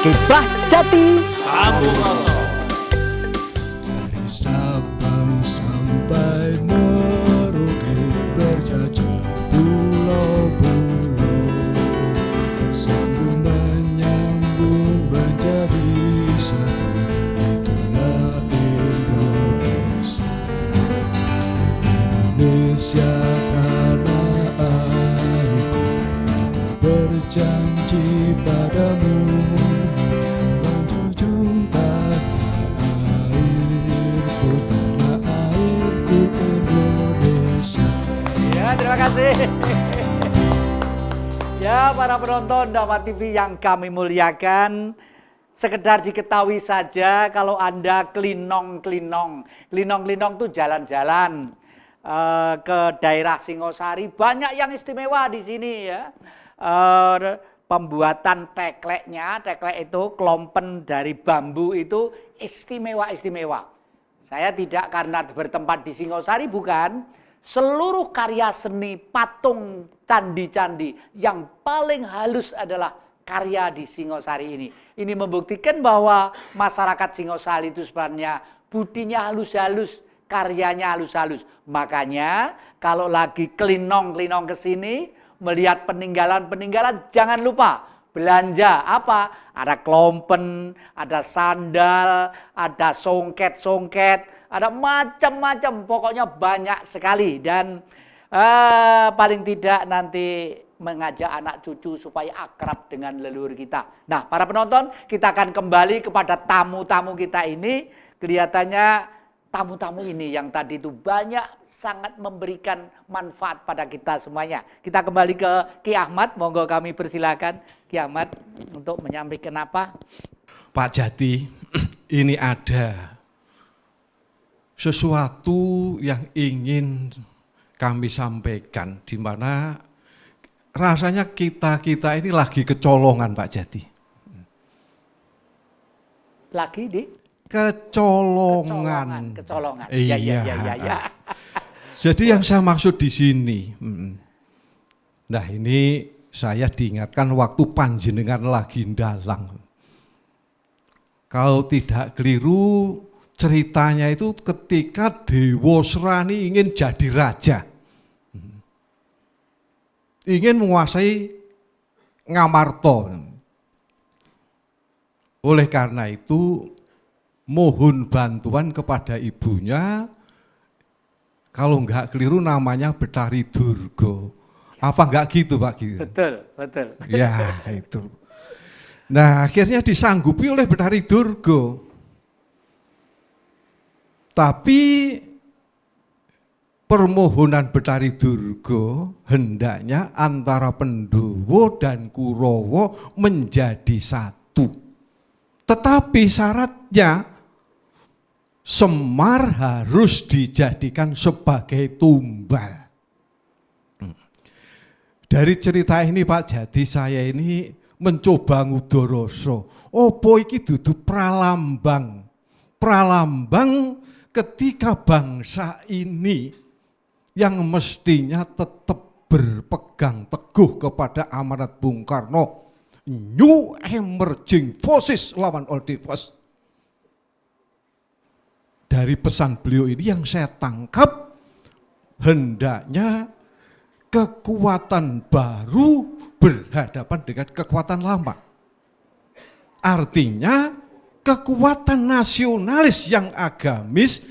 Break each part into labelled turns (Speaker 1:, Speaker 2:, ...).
Speaker 1: Kiblah Jati.
Speaker 2: Dari Sabang sampai Merauke berjajah pulau-pulau, sambung menyambung menjadi satu, itulah Indonesia. Indonesia tanah airku, berjanji padamu menjunjung tanah airku Indonesia.
Speaker 1: Ya, terima kasih. Ya, para penonton Dharma TV yang kami muliakan, sekedar diketahui saja kalau Anda klinong-klinong itu jalan-jalan ke daerah Singosari, banyak yang istimewa di sini ya. Pembuatan teklek itu klompen dari bambu itu istimewa. Saya tidak karena bertempat di Singosari, bukan. Seluruh karya seni patung candi-candi yang paling halus adalah karya di Singosari ini. Ini membuktikan bahwa masyarakat Singosari itu sebenarnya budinya halus-halus, karyanya halus-halus. Makanya kalau lagi klinong-klinong ke sini, melihat peninggalan-peninggalan, jangan lupa belanja apa? Ada klompen, ada sandal, ada songket, ada macam-macam, pokoknya banyak sekali. Dan paling tidak nanti mengajak anak cucu supaya akrab dengan leluhur kita. Nah, para penonton, kita akan kembali kepada tamu-tamu kita ini. Kelihatannya tamu-tamu ini yang tadi itu sangat memberikan manfaat pada kita semuanya. Kita kembali ke Ki Ahmad, monggo kami persilakan Ki Ahmad untuk menyampaikan apa?
Speaker 2: Pak Jati, ini ada sesuatu yang ingin kami sampaikan, di mana rasanya kita ini lagi kecolongan, Pak Jati.
Speaker 1: Lagi di?
Speaker 2: Kecolongan.
Speaker 1: Iya.
Speaker 2: Jadi yang saya maksud di sini, nah ini saya diingatkan waktu panjenengan lagi ndalang. Kalau tidak keliru, ceritanya itu ketika Dewa Srani ingin jadi raja, ingin menguasai Ngamarta. Oleh karena itu mohon bantuan kepada ibunya, kalau enggak keliru namanya Betari Durga. Apa enggak gitu Pak?
Speaker 1: Betul.
Speaker 2: Ya itu. Nah akhirnya disanggupi oleh Betari Durga. Tapi permohonan Betari Durga hendaknya antara Pandhawa dan Kurawa menjadi satu. Tetapi syaratnya Semar harus dijadikan sebagai tumbal. Dari cerita ini Pak Jati, saya ini mencoba ngudoroso. Opo iki dudu pralambang ketika bangsa ini yang mestinya tetap berpegang teguh kepada amanat Bung Karno, New Emerging Forces lawan Old Forces. Dari pesan beliau ini yang saya tangkap, hendaknya kekuatan baru berhadapan dengan kekuatan lama. Artinya kekuatan nasionalis yang agamis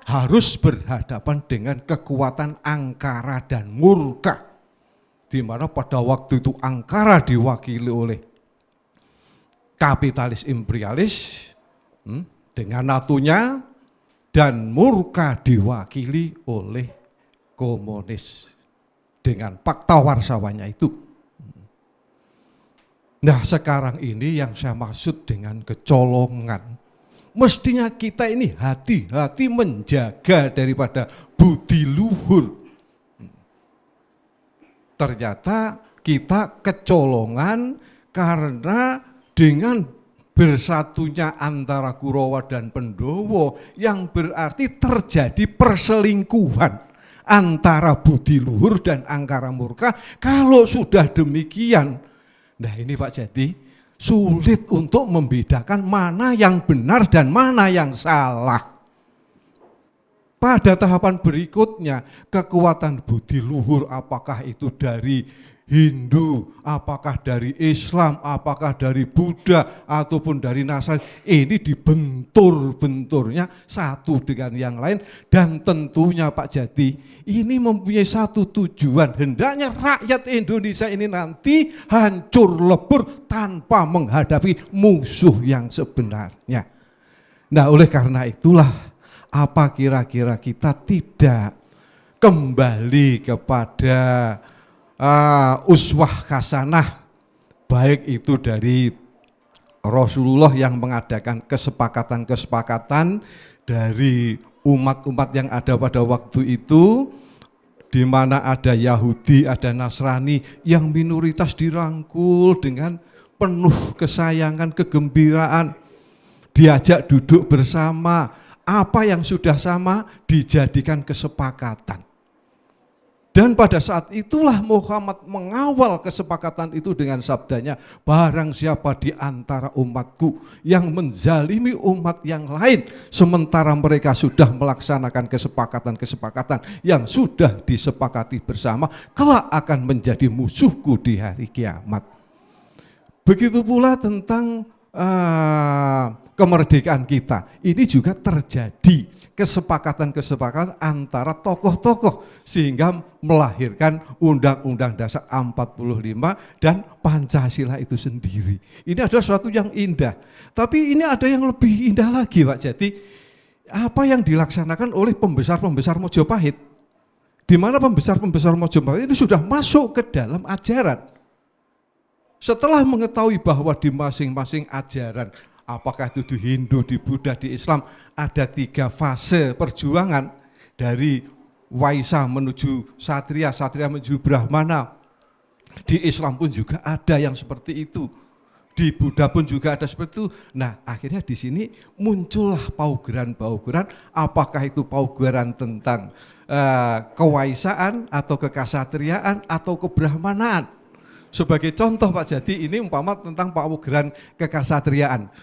Speaker 2: harus berhadapan dengan kekuatan angkara dan murka. Di mana pada waktu itu angkara diwakili oleh kapitalis imperialis dengan natunya, dan murka diwakili oleh komunis dengan fakta warsawanya itu. Nah sekarang ini yang saya maksud dengan kecolongan, mestinya kita ini hati-hati menjaga daripada budi luhur. Ternyata kita kecolongan karena dengan bersatunya antara Kurawa dan Pandhawa yang berarti terjadi perselingkuhan antara budi luhur dan angkara murka. Kalau sudah demikian, nah ini Pak Jati, sulit untuk membedakan mana yang benar dan mana yang salah. Pada tahapan berikutnya, kekuatan budi luhur apakah itu dari Hindu, apakah dari Islam, apakah dari Buddha, ataupun dari Nasrani, ini dibentur-benturnya satu dengan yang lain. Dan tentunya Pak Jati, ini mempunyai satu tujuan, hendaknya rakyat Indonesia ini nanti hancur lebur tanpa menghadapi musuh yang sebenarnya. Nah, oleh karena itulah, apa kira-kira kita tidak kembali kepada uswah hasanah, baik itu dari Rasulullah yang mengadakan kesepakatan-kesepakatan dari umat-umat yang ada pada waktu itu, di mana ada Yahudi, ada Nasrani, yang minoritas dirangkul dengan penuh kesayangan, kegembiraan, diajak duduk bersama. Apa yang sudah sama dijadikan kesepakatan. Dan pada saat itulah Muhammad mengawal kesepakatan itu dengan sabdanya, barang siapa di antara umatku yang menzalimi umat yang lain, sementara mereka sudah melaksanakan kesepakatan-kesepakatan yang sudah disepakati bersama, kelak akan menjadi musuhku di hari kiamat. Begitu pula tentang kemerdekaan kita, ini juga terjadi kesepakatan-kesepakatan antara tokoh-tokoh sehingga melahirkan Undang-Undang Dasar 45 dan Pancasila itu sendiri. Ini adalah sesuatu yang indah. Tapi ini ada yang lebih indah lagi, Pak Jati. Apa yang dilaksanakan oleh pembesar-pembesar Mojopahit, di mana pembesar-pembesar Mojopahit itu sudah masuk ke dalam ajaran. Setelah mengetahui bahwa di masing-masing ajaran, apakah itu di Hindu, di Buddha, di Islam, ada 3 fase perjuangan, dari Waisa menuju Satria, Satria menuju Brahmana. Di Islam pun juga ada yang seperti itu. Di Buddha pun juga ada seperti itu. Nah, akhirnya di sini muncullah paugeran-paugeran, apakah itu paugeran tentang kewaisaan atau kekasatriaan atau kebrahmanaan. Sebagai contoh Pak Jati, ini umpama tentang paugeran kekasatriaan.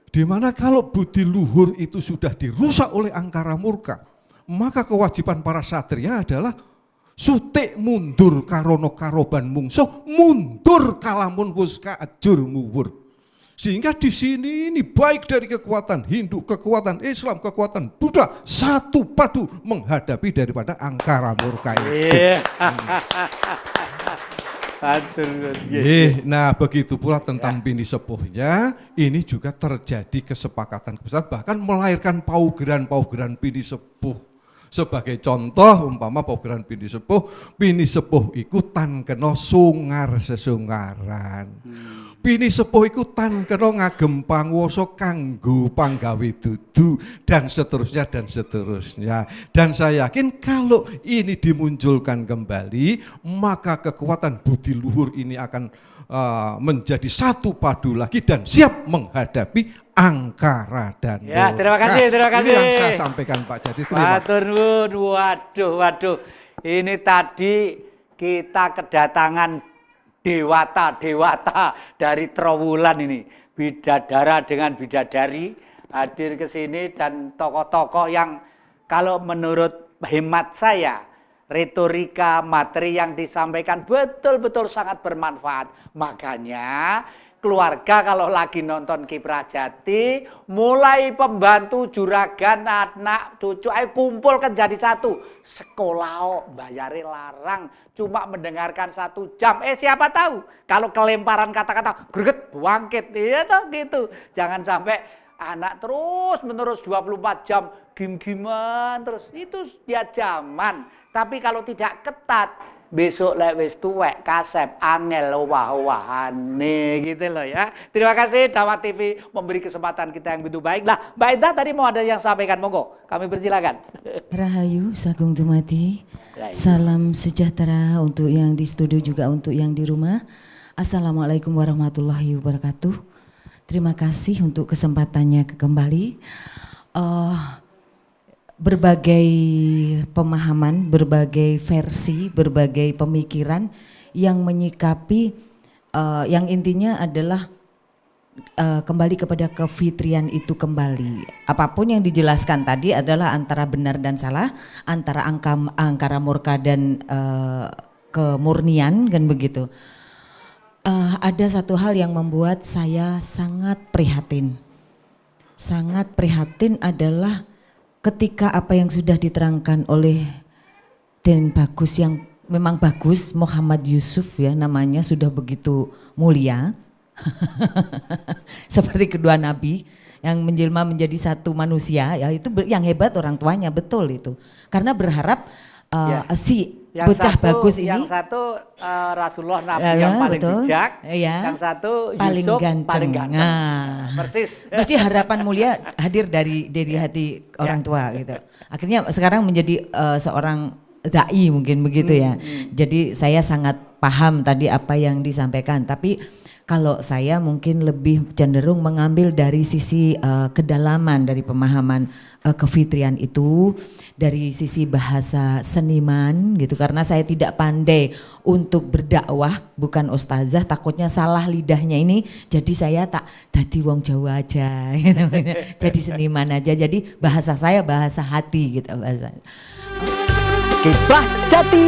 Speaker 2: Di mana kalau budi luhur itu sudah dirusak oleh angkara murka, maka kewajiban para satria adalah sutik mundur karono karoban mungsuh, mundur kalamun wuska ajur muwur. Sehingga di sini ini baik dari kekuatan Hindu, kekuatan Islam, kekuatan Buddha, satu padu menghadapi daripada angkara murka itu. Nah, begitu pula tentang bini sepuhnya, ini juga terjadi kesepakatan, bahkan melahirkan paugeran-paugeran bini sepuh. Sebagai contoh, umpama paugeran bini sepuh ikutan kena sungar sesungaran. Bini sepuh iku tan kena ngagem panguwasa kanggo panggawe dudu, dan seterusnya dan seterusnya. Dan saya yakin kalau ini dimunculkan kembali, maka kekuatan budi luhur ini akan menjadi satu padu lagi dan siap menghadapi angkara dan
Speaker 1: ya, terima kasih.
Speaker 2: Ini yang saya sampaikan Pak Jati. Terima
Speaker 1: kasih. Waduh. Ini tadi kita kedatangan dewata dari Trowulan ini, bidadara dengan bidadari hadir ke sini, dan tokoh-tokoh yang kalau menurut hemat saya retorika materi yang disampaikan betul-betul sangat bermanfaat. Makanya keluarga kalau lagi nonton Kiprah Jati, mulai pembantu, juragan, anak, cucu, ayo kumpul kan jadi satu. Sekolah bayari larang, cuma mendengarkan 1 jam. Siapa tahu kalau kelemparan kata-kata greget bangkit, ya toh gitu. Jangan sampai anak terus menerus 24 jam gim-giman terus, itu dia zaman. Tapi kalau tidak ketat, besok lek wis tuwek kasep angel owah-owahane gitu loh ya. Terima kasih Dawah TV memberi kesempatan kita yang begitu baik. Lah, Mbak Indah tadi mau ada yang sampaikan, monggo. Kami persilakan.
Speaker 3: Rahayu Sagung Dumadi. Salam sejahtera untuk yang di studio juga untuk yang di rumah. Assalamualaikum warahmatullahi wabarakatuh. Terima kasih untuk kesempatannya kembali. Berbagai pemahaman, berbagai versi, berbagai pemikiran yang menyikapi, yang intinya adalah kembali kepada kefitrian itu kembali. Apapun yang dijelaskan tadi adalah antara benar dan salah, antara angkara murka dan kemurnian, kan begitu. Ada satu hal yang membuat saya sangat prihatin. Sangat prihatin adalah ketika apa yang sudah diterangkan oleh Den Bagus, yang memang bagus, Muhammad Yusuf ya namanya, sudah begitu mulia. Seperti kedua nabi yang menjelma menjadi satu manusia, ya itu yang hebat orang tuanya, betul itu. Karena berharap si bocah bagus ini,
Speaker 1: yang satu Rasulullah nabi yang paling
Speaker 3: betul,
Speaker 1: bijak,
Speaker 3: ya,
Speaker 1: yang satu
Speaker 3: paling
Speaker 1: Yusuf
Speaker 3: ganteng.
Speaker 1: paling ganteng.
Speaker 3: Nah,
Speaker 1: persis.
Speaker 3: Pasti harapan mulia hadir dari hati orang tua gitu. Akhirnya sekarang menjadi seorang dai mungkin begitu ya. Jadi saya sangat paham tadi apa yang disampaikan, tapi kalau saya mungkin lebih cenderung mengambil dari sisi kedalaman dari pemahaman kefitrian itu, dari sisi bahasa seniman gitu, karena saya tidak pandai untuk berdakwah, bukan ustazah, takutnya salah lidahnya ini, jadi saya tak jadi wong Jawa aja gitu. Jadi seniman aja, jadi bahasa saya bahasa hati gitu bahasa.
Speaker 1: Kiblah Jati.